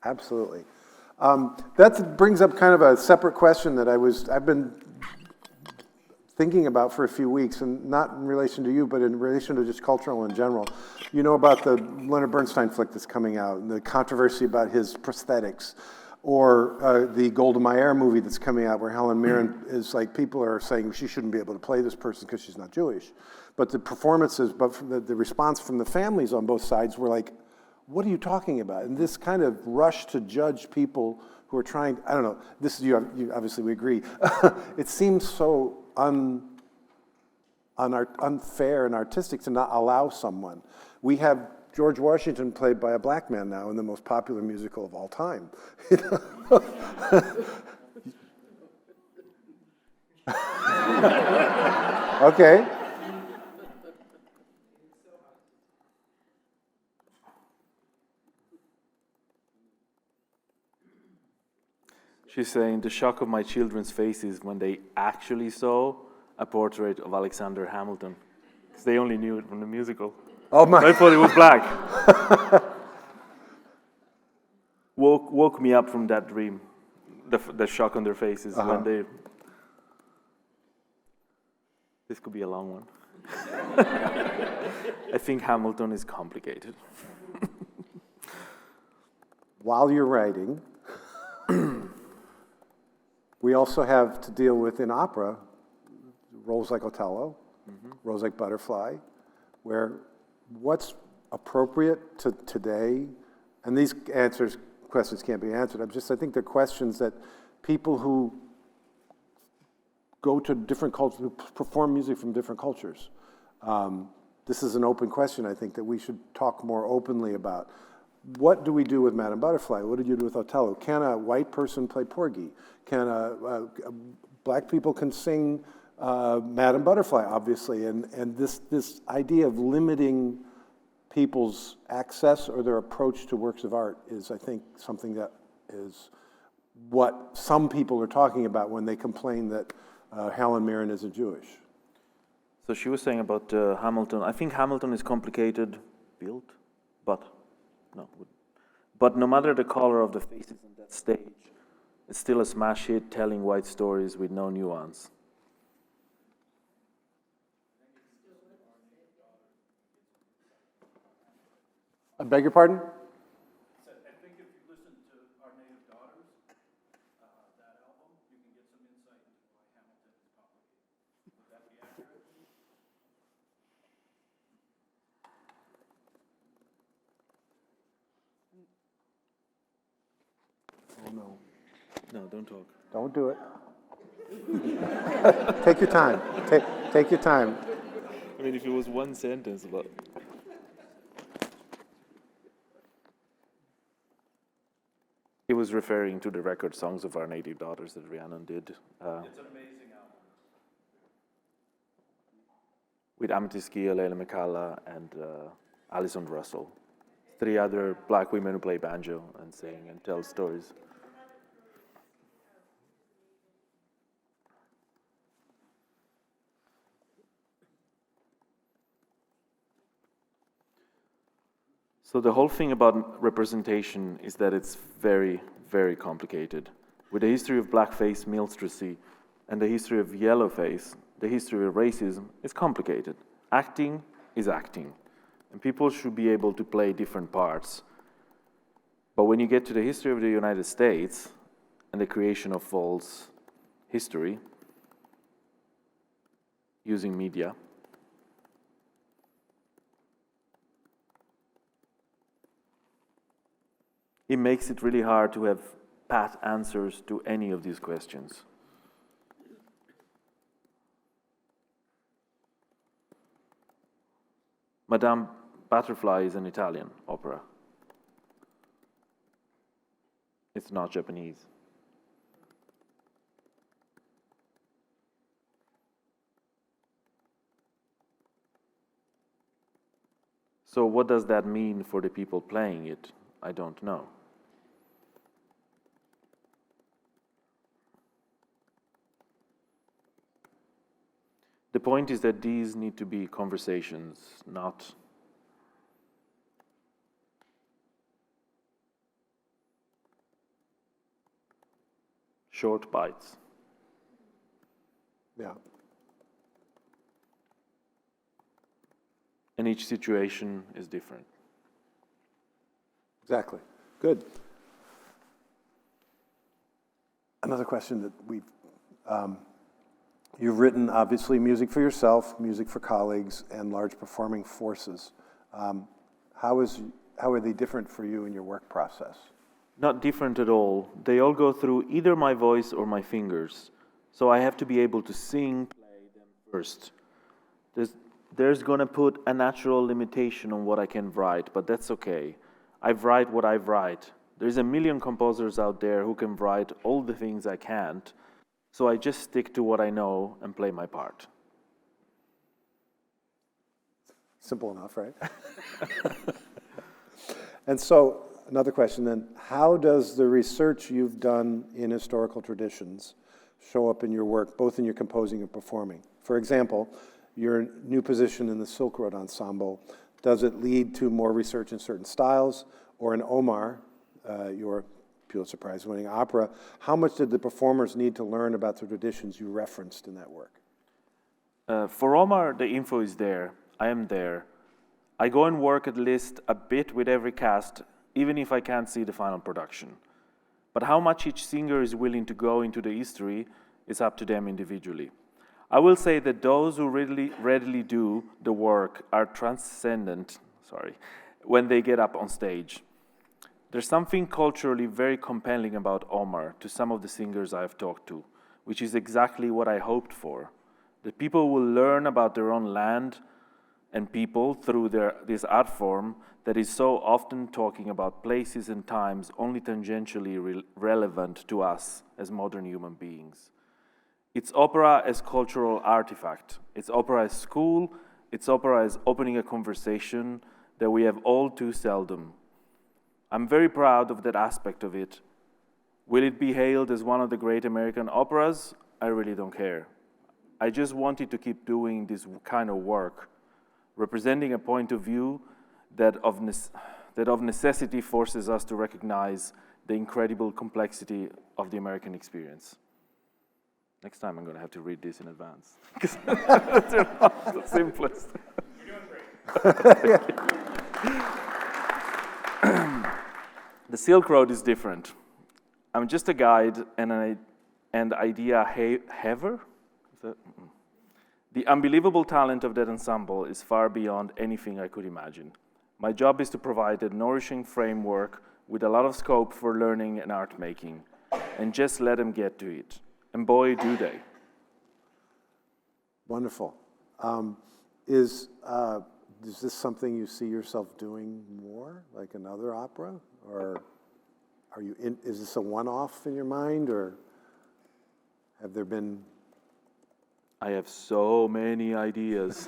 Absolutely. That brings up kind of a separate question that I've been thinking about for a few weeks, and not in relation to you, but in relation to just cultural in general. You know about the Leonard Bernstein flick that's coming out, and the controversy about his prosthetics, or the Golda Meir movie that's coming out where Helen Mirren is like, people are saying she shouldn't be able to play this person because she's not Jewish. But the performances, but from the response from the families on both sides were like, what are you talking about? And this kind of rush to judge people who are trying, I don't know, this is, you obviously we agree. It seems so unfair and artistic to not allow someone. We have George Washington played by a black man now in the most popular musical of all time. Okay. She's saying the shock of my children's faces when they actually saw a portrait of Alexander Hamilton. Because they only knew it from the musical. Oh my! I thought it was black. Woke me up from that dream. The shock on their faces when they. This could be a long one. I think Hamilton is complicated. While you're writing, we also have to deal with, in opera, roles like Othello, roles like Butterfly, where what's appropriate to today, and these questions can't be answered. I think they're questions that people who go to different cultures, who perform music from different cultures. This is an open question, I think, that we should talk more openly about. What do we do with Madame Butterfly? What did you do with Othello? Can a white person play Porgy? Can black people can sing Madame Butterfly, obviously, and this idea of limiting people's access or their approach to works of art is, I think, something that is what some people are talking about when they complain that Helen Mirren isn't Jewish. So she was saying about Hamilton. I think Hamilton is complicated, but no matter the color of the faces on that stage, it's still a smash hit telling white stories with no nuance. I beg your pardon? I think if you listen to Our Native Daughters, that album, you can get some insight into why Hamilton is complicated. Would that be accurate? Oh, no. No, don't talk. Don't do it. Take your time. Take your time. I mean, if it was one sentence about... He was referring to the record Songs of Our Native Daughters that Rhiannon did. It's an amazing album. With Amethyst Gia, Leila McCalla, and Alison Russell. 3 other black women who play banjo and sing and tell stories. So the whole thing about representation is that it's very, very complicated. With the history of blackface, minstrelsy, and the history of yellowface, the history of racism, it's complicated. Acting is acting, and people should be able to play different parts. But when you get to the history of the United States and the creation of false history using media, it makes it really hard to have pat answers to any of these questions. Madame Butterfly is an Italian opera. It's not Japanese. So what does that mean for the people playing it? I don't know. The point is that these need to be conversations, not short bites. Yeah. And each situation is different. Exactly. Good. Another question that you've written, obviously, music for yourself, music for colleagues, and large performing forces. How are they different for you in your work process? Not different at all. They all go through either my voice or my fingers. So I have to be able to sing, play them first. There's going to put a natural limitation on what I can write, but that's okay. I write what I write. There's a million composers out there who can write all the things I can't, so I just stick to what I know and play my part. Simple enough, right? And so, another question then, how does the research you've done in historical traditions show up in your work, both in your composing and performing? For example, your new position in the Silk Road Ensemble, does it lead to more research in certain styles? Or in Omar, your Pulitzer Prize-winning opera, how much did the performers need to learn about the traditions you referenced in that work? For Omar, the info is there. I am there. I go and work at least a bit with every cast, even if I can't see the final production. But how much each singer is willing to go into the history is up to them individually. I will say that those who readily do the work are transcendent, when they get up on stage. There's something culturally very compelling about Omar to some of the singers I have talked to, which is exactly what I hoped for. That people will learn about their own land and people through this art form that is so often talking about places and times only tangentially relevant to us as modern human beings. It's opera as cultural artifact. It's opera as school. It's opera as opening a conversation that we have all too seldom. I'm very proud of that aspect of it. Will it be hailed as one of the great American operas? I really don't care. I just wanted to keep doing this kind of work, representing a point of view that of necessity forces us to recognize the incredible complexity of the American experience. Next time I'm going to have to read this in advance, because it's not the simplest. You're doing great. The Silk Road is different. I'm just a guide and idea haver. The unbelievable talent of that ensemble is far beyond anything I could imagine. My job is to provide a nourishing framework with a lot of scope for learning and art making, and just let them get to it. And boy, do they. Wonderful. Is this something you see yourself doing more, like another opera? Or is this a one-off in your mind, or have there been... I have so many ideas.